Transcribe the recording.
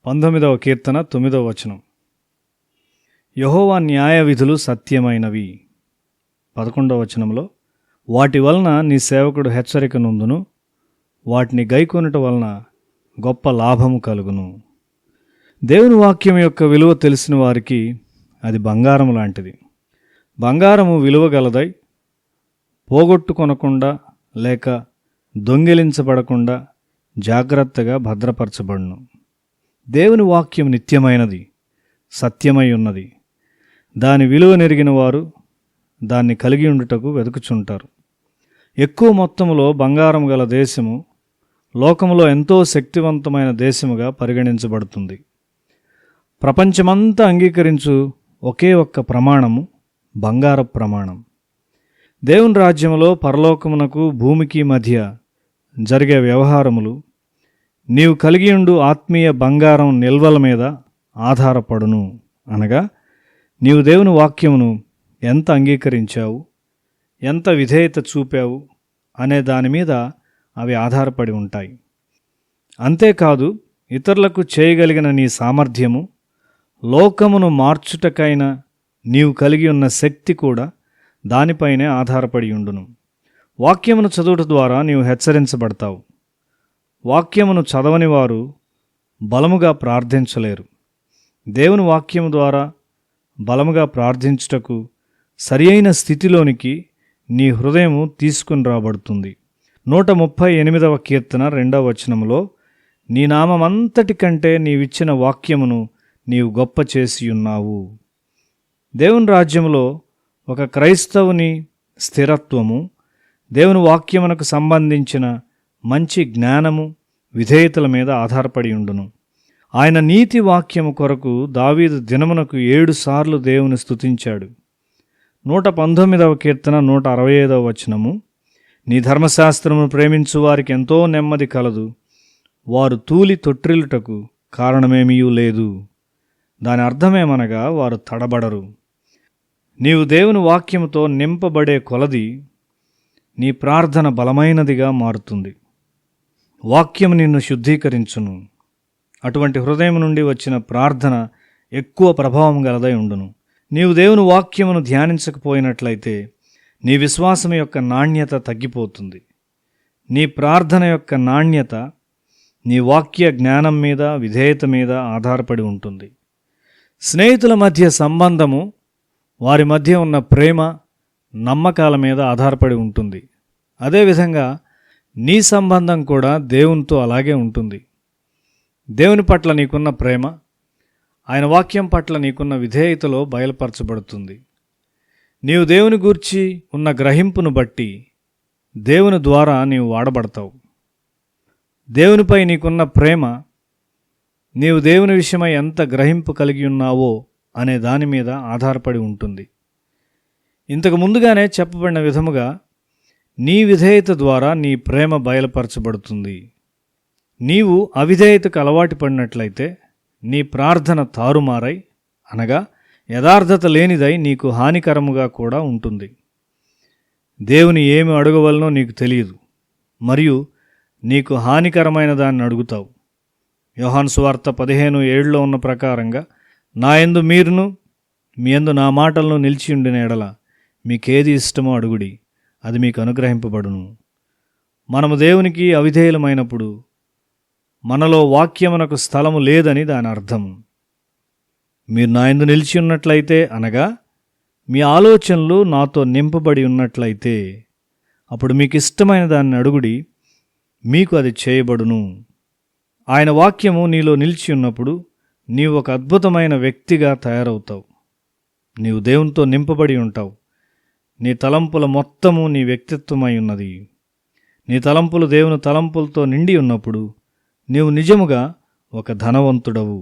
19వ కీర్తన 9వ వచనం. యెహోవా న్యాయ విధులు సత్యమైనవి. 11వ వచనంలో, వాటి వలన నీ సేవకుడు హెచ్చరిక నొందును, వాటిని గైకొనుట వలన గొప్ప లాభము కలుగును. దేవుని వాక్యం యొక్క విలువ తెలిసిన వారికి అది బంగారం లాంటిది. బంగారము విలువ గలదై పోగొట్టుకొనకుండా లేక దొంగిలించబడకుండా జాగ్రత్తగా భద్రపరచబడును. దేవుని వాక్యం నిత్యమైనది, సత్యమై ఉన్నది. దాని విలువ నెరిగిన వారు దాన్ని కలిగి ఉండుటకు వెతుకుచుంటారు. ఎక్కువ మొత్తంలో బంగారం గల దేశము లోకములో ఎంతో శక్తివంతమైన దేశముగా పరిగణించబడుతుంది. ప్రపంచమంతా అంగీకరించు ఒకే ఒక్క ప్రమాణము బంగారపు ప్రమాణం. దేవుని రాజ్యములో పరలోకమునకు భూమికి మధ్య జరిగే వ్యవహారములు నీవు కలిగియుండు ఆత్మీయ బంగారం నిల్వల మీద ఆధారపడును. అనగా నీవు దేవుని వాక్యమును ఎంత అంగీకరించావు, ఎంత విధేయత చూపావు అనే దాని మీద అవి ఆధారపడి ఉంటాయి. అంతేకాదు, ఇతరులకు చేయగలిగిన నీ సామర్థ్యము, లోకమును మార్చుటకైన నీవు కలిగి ఉన్న శక్తి కూడా దానిపైనే ఆధారపడి ఉండును. వాక్యమును చదువుట ద్వారా నీవు హెచ్చరించబడతావు. వాక్యమును చదవని వారు బలముగా ప్రార్థించలేరు. దేవుని వాక్యము ద్వారా బలముగా ప్రార్థించుటకు సరియైన స్థితిలోనికి నీ హృదయము తీసుకుని రాబడుతుంది. 138వ కీర్తన 2వ వచనములో, నీ నామమంతటి కంటే నీవిచ్చిన వాక్యమును నీవు గొప్ప చేసియున్నావు. దేవుని రాజ్యములో ఒక క్రైస్తవుని స్థిరత్వము దేవుని వాక్యమునకు సంబంధించిన మంచి జ్ఞానము, విధేయతల మీద ఆధారపడి ఉండును. ఆయన నీతి వాక్యము కొరకు దావీదు దినమునకు 7 సార్లు దేవుని స్తుతించాడు. 119వ కీర్తన 165వ వచనము, నీ ధర్మశాస్త్రమును ప్రేమించు వారికి ఎంతో నెమ్మది కలదు, వారు తూలి తొట్టిల్లుటకు కారణమేమీయూ లేదు. దాని అర్థమేమనగా వారు తడబడరు. నీవు దేవుని వాక్యముతో నింపబడే కొలది నీ ప్రార్థన బలమైనదిగా మారుతుంది. వాక్యము నిన్ను శుద్ధీకరించును. అటువంటి హృదయం నుండి వచ్చిన ప్రార్థన ఎక్కువ ప్రభావం గలదై ఉండును. నీవు దేవుని వాక్యమును ధ్యానించకపోయినట్లయితే నీ విశ్వాసం యొక్క నాణ్యత తగ్గిపోతుంది. నీ ప్రార్థన యొక్క నాణ్యత నీ వాక్య జ్ఞానం మీద, విధేయత మీద ఆధారపడి ఉంటుంది. స్నేహితుల మధ్య సంబంధము వారి మధ్య ఉన్న ప్రేమ, నమ్మకాల మీద ఆధారపడి ఉంటుంది. అదేవిధంగా నీ సంబంధం కూడా దేవునితో అలాగే ఉంటుంది. దేవుని పట్ల నీకున్న ప్రేమ, ఆయన వాక్యం పట్ల నీకున్న విధేయతలో బయలుపరచబడుతుంది. నీవు దేవుని గూర్చి ఉన్న గ్రహింపును బట్టి దేవుని ద్వారా నీవు వాడబడతావు. దేవునిపై నీకున్న ప్రేమ, నీవు దేవుని విషయమై ఎంత గ్రహింపు కలిగి ఉన్నావో అనే దాని మీద ఆధారపడి ఉంటుంది. ఇంతకు ముందుగానే చెప్పబడిన విధముగా నీ విధేయత ద్వారా నీ ప్రేమ బయలుపరచబడుతుంది. నీవు అవిధేయతకు అలవాటు పడినట్లయితే నీ ప్రార్థన తారుమారై, అనగా యథార్థత లేనిదై నీకు హానికరముగా కూడా ఉంటుంది. దేవుని ఏమి అడగవలనో నీకు తెలియదు, మరియు నీకు హానికరమైన దాన్ని అడుగుతావు. యోహాను సువార్త 15:7 ఉన్న ప్రకారంగా, నా యందు మీరును మీ యందు నా మాటలను నిలిచియుండిన ఎడల మీకేది ఇష్టమో అడుగుడి, అది మీకు అనుగ్రహింపబడును. మనము దేవునికి అవిధేయులమైనప్పుడు మనలో వాక్యమునకు స్థలము లేదని దాని అర్థం. మీరు నా యందు నిలిచి ఉన్నట్లయితే, అనగా మీ ఆలోచనలు నాతో నింపబడి ఉన్నట్లయితే, అప్పుడు మీకు ఇష్టమైన దాన్ని అడుగుడి, మీకు అది చేయబడును. ఆయన వాక్యము నీలో నిలిచి ఉన్నప్పుడు నీవు ఒక అద్భుతమైన వ్యక్తిగా తయారవుతావు. నీవు దేవునితో నింపబడి ఉంటావు. నీ తలంపుల మొత్తము నీ వ్యక్తిత్వమై ఉన్నది. నీ తలంపులు దేవుని తలంపులతో నిండి ఉన్నప్పుడు నీవు నిజముగా ఒక ధనవంతుడవు.